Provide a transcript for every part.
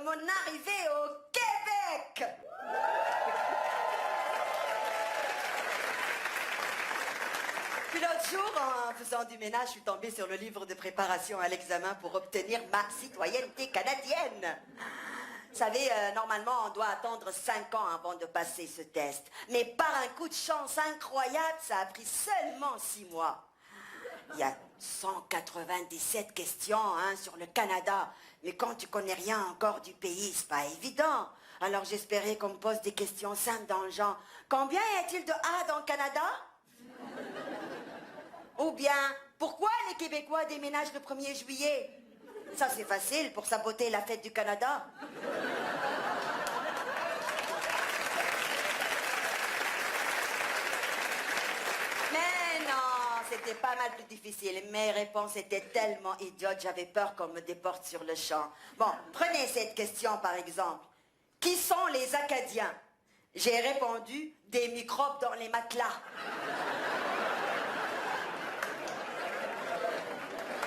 mon arrivée au Québec. Puis l'autre jour, en faisant du ménage, je suis tombée sur le livre de préparation à l'examen pour obtenir ma citoyenneté canadienne. Vous savez, normalement, on doit attendre 5 ans avant de passer ce test. Mais par un coup de chance incroyable, ça a pris seulement 6 mois. Il y a 197 questions sur le Canada. Mais quand tu connais rien encore du pays, c'est pas évident. Alors j'espérais qu'on me pose des questions simples dans le genre. Combien y a-t-il de A dans le Canada? Ou bien, pourquoi les Québécois déménagent le 1er juillet? Ça, c'est facile pour saboter la fête du Canada. Mais non, c'était pas mal plus difficile. Mes réponses étaient tellement idiotes, j'avais peur qu'on me déporte sur le champ. Bon, prenez cette question par exemple. Qui sont les Acadiens? J'ai répondu, des microbes dans les matelas.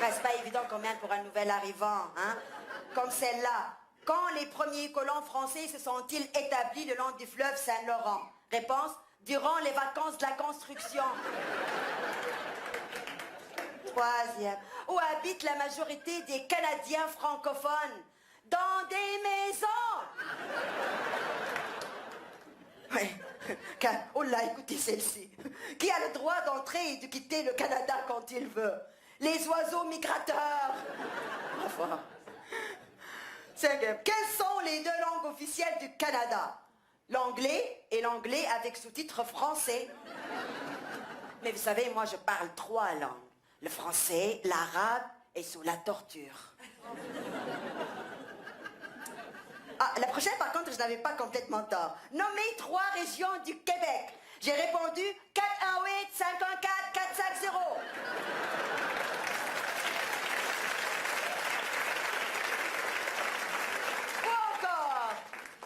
C'est pas évident quand même pour un nouvel arrivant, hein? Comme celle-là. Quand les premiers colons français se sont-ils établis le long du fleuve Saint-Laurent? Réponse, durant les vacances de la construction. Troisième. Où habite la majorité des Canadiens francophones? Dans des maisons. Oui. Oh là, écoutez celle-ci. Qui a le droit d'entrer et de quitter le Canada quand il veut? Les oiseaux migrateurs. Enfin. Cinquième. Quelles sont les 2 langues officielles du Canada? L'anglais et l'anglais avec sous-titres français. Mais vous savez, moi je parle 3 langues. Le français, l'arabe et sous la torture. Ah, la prochaine par contre, je n'avais pas complètement tort. Nommez 3 régions du Québec. J'ai répondu 418 514 450.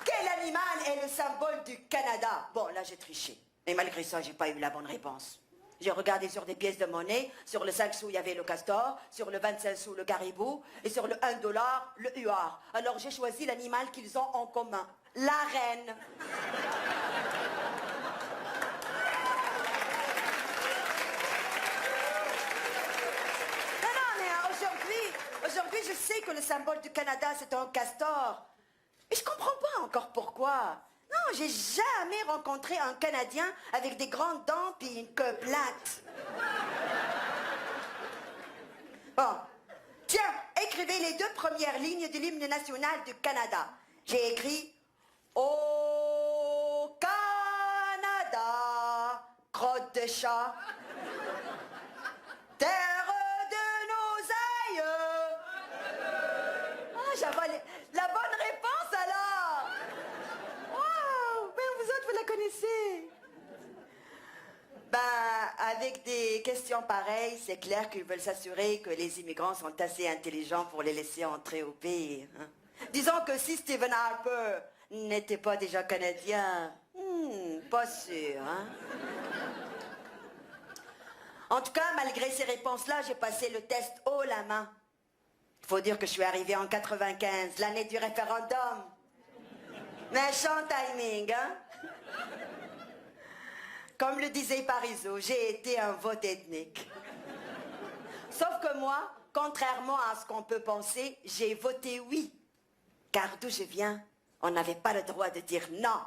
Quel animal est le symbole du Canada? Bon, là, j'ai triché. Mais malgré ça, j'ai pas eu la bonne réponse. J'ai regardé sur des pièces de monnaie. Sur le 5 sous, il y avait le castor. Sur le 25 sous, le caribou. Et sur le 1 dollar, le huard. Alors, j'ai choisi l'animal qu'ils ont en commun. La reine. Non, mais aujourd'hui, je sais que le symbole du Canada, c'est un castor. Et je comprends pas encore pourquoi. Non, j'ai jamais rencontré un Canadien avec des grandes dents et une queue plate. Bon, tiens, écrivez les 2 premières lignes de l'hymne national du Canada. J'ai écrit au Canada, crotte de chat, terre de nos aïeux. Ah, j'avais la bonne réponse alors. Wow, mais vous autres, vous la connaissez. Ben, avec des questions pareilles, c'est clair qu'ils veulent s'assurer que les immigrants sont assez intelligents pour les laisser entrer au pays. Hein. Disons que si Stephen Harper n'était pas déjà canadien, pas sûr, hein. En tout cas, malgré ces réponses-là, j'ai passé le test haut la main. Faut dire que je suis arrivée en 95, l'année du référendum. Méchant timing, hein? Comme le disait Parizeau, j'ai été un vote ethnique. Sauf que moi, contrairement à ce qu'on peut penser, j'ai voté oui. Car d'où je viens, on n'avait pas le droit de dire non.